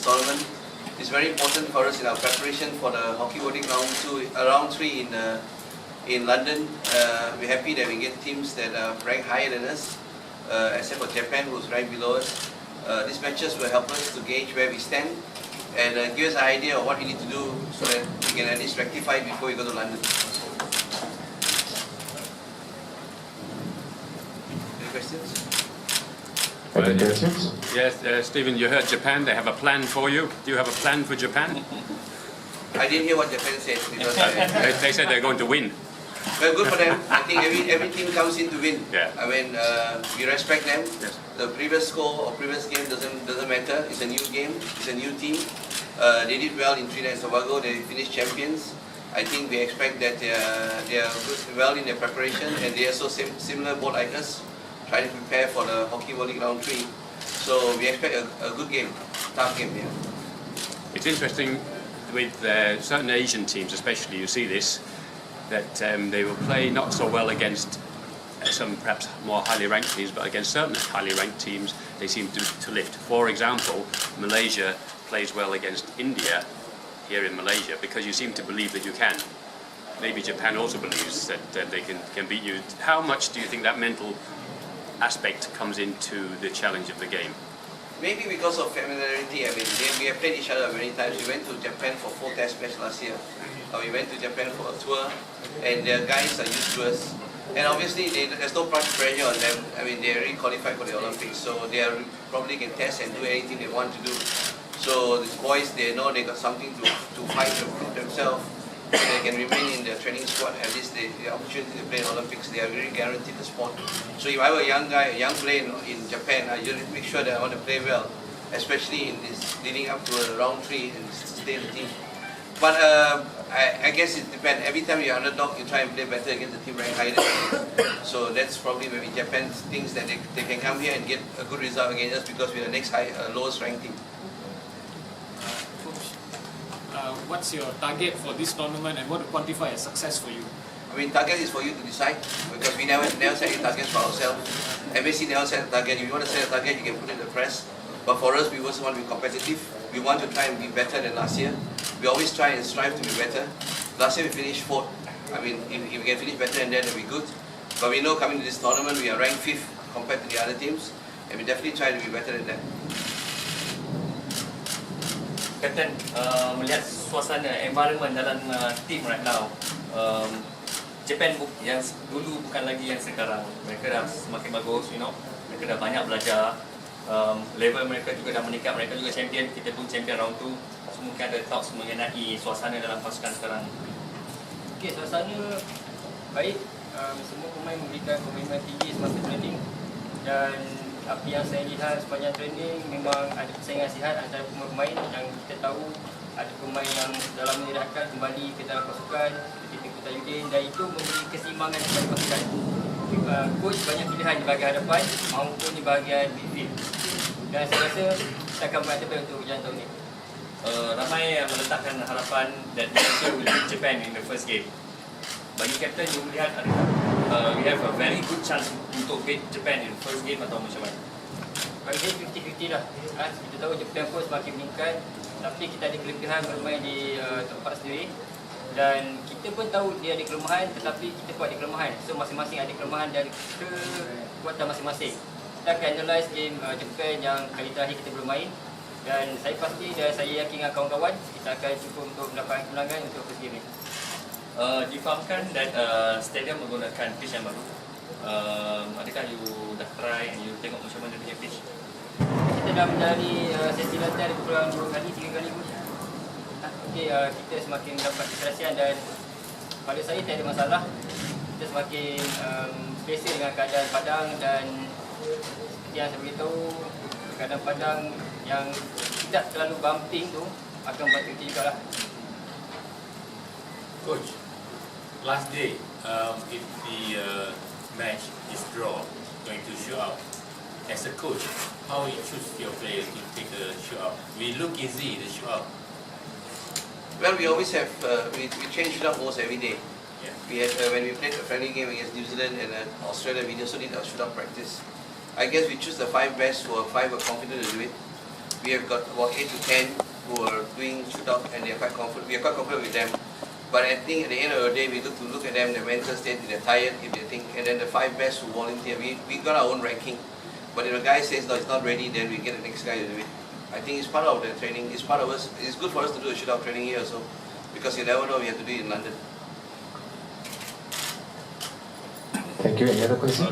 this tournament. It's very important for us in our preparation for the Hockey World League round 3 in London. We're happy that we get teams that are ranked higher than us, except for Japan, who's ranked below us. These matches will help us to gauge where we stand and give us an idea of what we need to do so that we can at least rectify it before we go to London. Any questions? Any questions? Yes, Stephen, you heard Japan, they have a plan for you. Do you have a plan for Japan? I didn't hear what Japan said because They said they're going to win. well, good for them. I think every team comes in to win. Yeah. I mean, we respect them. Yes. The previous score or previous game doesn't matter. It's a new game. It's a new team. They did well in Trinidad and Tobago. They finished champions. I think we expect that they are well in their preparation, and they are so similar boat like us, trying to prepare for the Hockey World League round 3. So we expect a good game, tough game. Yeah. It's interesting with certain Asian teams, especially, you see this, that they will play not so well against some perhaps more highly ranked teams, but against certain highly ranked teams, they seem to lift. For example, Malaysia plays well against India here in Malaysia because you seem to believe that you can. Maybe Japan also believes that they can beat you. How much do you think that mental aspect comes into the challenge of the game? Maybe because of familiarity. I mean, we have played each other many times. We went to Japan for 4 test matches last year. We went to Japan for a tour, and the guys are used to us. And obviously, there's no pressure on them. I mean, they're already qualified for the Olympics, so they probably can test and do anything they want to do. So these boys, they know they got something to fight to prove themselves. So they can remain in the training squad. At least the opportunity to play in Olympics, they are really guaranteed the spot. So if I were a young player in Japan, I just make sure that I want to play well, especially in this leading up to a round 3 and stay in the team. But I guess it depends. Every time you're underdog, you try and play better against the team ranked higher than you. So that's probably maybe Japan thinks that they can come here and get a good result against us because we're the next lowest ranked team. What's your target for this tournament and what to quantify as success for you? I mean, target is for you to decide because we never set any targets for ourselves. MSC never set a target. If you want to set a target, you can put it in the press. But for us, we also want to be competitive. We want to try and be better than last year. We always try and strive to be better. Last year we finished 4th. I mean, if we can finish better than that, it'll be good. But we know coming to this tournament, we are ranked 5th compared to the other teams. And we definitely try to be better than that. Captain, melihat suasana, environment dalam team right now, Japan yang dulu bukan lagi yang sekarang. Mereka dah semakin bagus, mereka dah banyak belajar. Level mereka juga dah meningkat, mereka juga champion, kita pun champion round 2. So mungkin ada thoughts mengenai suasana dalam pasukan sekarang. Okey, suasana baik. Semua pemain memberikan komitmen tinggi semasa training dan apa yang saya lihat sepanjang training memang ada persaingan sihat antara pemain yang kita tahu ada pemain yang dalam menyerahkan kembali ke dalam pasukan seperti Huizen, dan itu memberi keseimbangan kepada pasukan. Coach banyak pilihan di bahagian hadapan maupun di bahagian midfield, dan saya rasa kita akan buat terbaik untuk ujian tahun ini. Ramai yang meletakkan harapan that Malaysia will beat Japan in the first game. Bagi Captain, you melihat we have a very good chance untuk beat Japan in the first game atau macam mana? Bagi saya 50-50 lah. Kita tahu Japan pun semakin meningkat, tapi kita ada kelebihan bermain di tempat sendiri. Dan kita pun tahu dia ada kelemahan, tetapi kita pun ada kelemahan. So masing-masing ada kelemahan dan kekuatan masing-masing. Kita akan analyse game Japan yang kali terakhir kita belum main. Dan saya pasti dan saya yakin dengan kawan-kawan kita akan cuba untuk mendapatkan kemenangan untuk first game ni. Difahamkan that stadium menggunakan pitch yang baru. Adakah you dah try and you tengok macam mana dia pitch? Kita dah menjalani sesi latihan lebih kurang 2 kali, 3 kali pun. Okey, kita semakin mendapat keserasian dan pada saya tak ada masalah. Kita semakin selesa dengan keadaan padang dan seperti yang saya beritahu, keadaan padang yang tidak terlalu bumping tu akan membantu kita juga lah. Coach, last day, if the match is draw, going to shoot out, as a coach, how you choose your players to take the shoot out? We look easy, the shoot out. Well, we always have, we change it up almost every day. Yeah. We had, when we played a friendly game against New Zealand and Australia, we also did our shoot-out practice. I guess we choose the 5 best who are 5 were confident to do it. we have got about 8 to 10 who are doing shootout, and they are quite confident. We are quite confident with them. But I think at the end of the day, we look at them, their mental state, if they're tired, if they think, and then the 5 best who volunteer. We got our own ranking. But if a guy says no, it's not ready, then we get the next guy to do it. I think it's part of the training. It's part of us. It's good for us to do a shootout training here also, because you never know, we have to do it in London. Thank you. Any other question?